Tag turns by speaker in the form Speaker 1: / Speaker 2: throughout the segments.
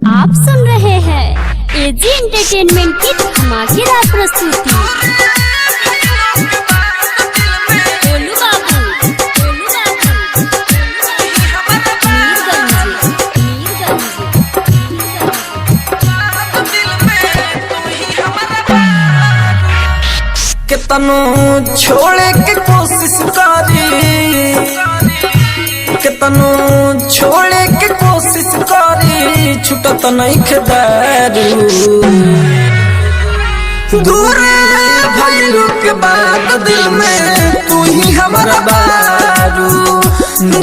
Speaker 1: आप सुन रहे हैं एजी एंटरटेनमेंट की धमाकेदार प्रस्तुति। गोलू बाबू, गोलू
Speaker 2: कितनो छोड़े के कोशिश करी, कितनो छोड़े के कोशिश करी, छुटत नहीं खदारू। दूर भइलू के बाद दिल में तू ही हमारा बारू।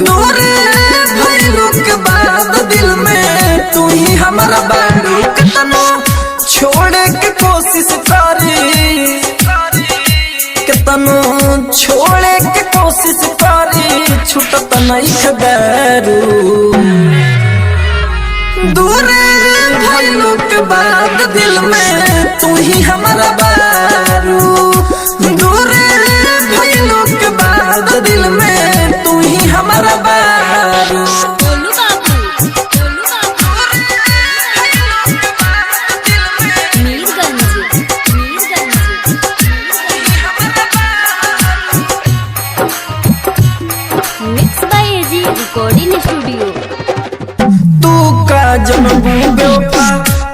Speaker 2: दूर भइलू के बाद दिल में तू ही हमारा बारू। कितनो छोड़े के कोशिश करी, कितनो छोड़े के कोशिश करी, छुटत नहीं खदारू। दूर भइलू के बाद दिल में तू ही हमारा बारू। दूर भइलू के बाद दिल में तू ही हमारा बारू।
Speaker 1: Golu Babu, Golu Babu, Mirganj, mix by AG recording studio.
Speaker 2: तू का जनबू बेवफा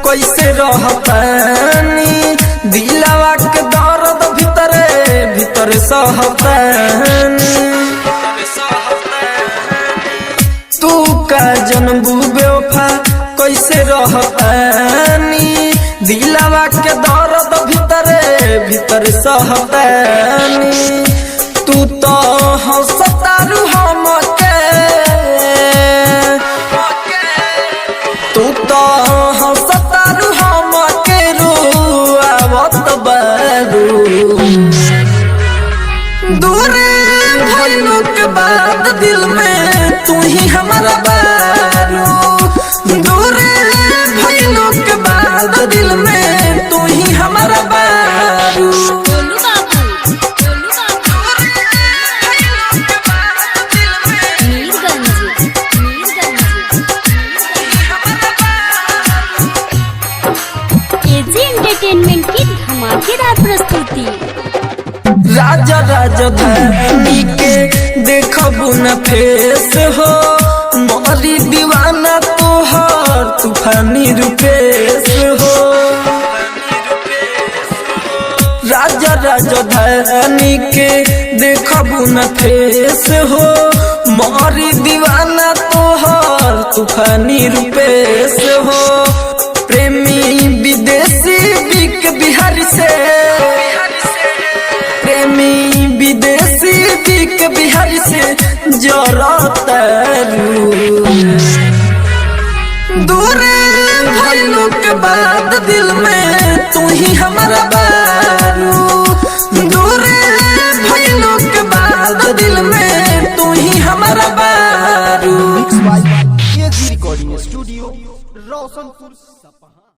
Speaker 2: कैसे रहतानी, दिलवा के दर्द भीतरे भीतर सहतानी। तू का जनबू बेवफा कैसे रहतानी, दिलवा के दर्द भीतरे भीतर सहतानी। तू तो हंसतारू हमके, तू तो हंसतारू हमके रुआवत बारू। दूर भइलू के बाद दिल में तू ही हमारा बारू। दूर भइलू के बाद दिल में तू ही हमारा बारू।
Speaker 1: गोलू बाबू, गोलू बाबू, मीरगंज, एजी एंटरटेनमेंट की धमाकेदार प्रस्तुति।
Speaker 2: राजा राजधानी के देखबू न फेस हो, मोरी दीवाना तोहर तूफानी रूपेश हो। राजा राजधानी के देखबू न फेस हो, मोरी दीवाना तोहर तूफानी रूपेश हो। प्रेमी विदेशी बिक बिहारी से, प्रेमी विदेशी बिक बिहारी से जरतारू। दूर भइलू के बाद दिल में तू ही हमारा बारू। दूर भइलू के बाद दिल में तू ही हमारा बारू।
Speaker 3: AG recording studio Roshanpur.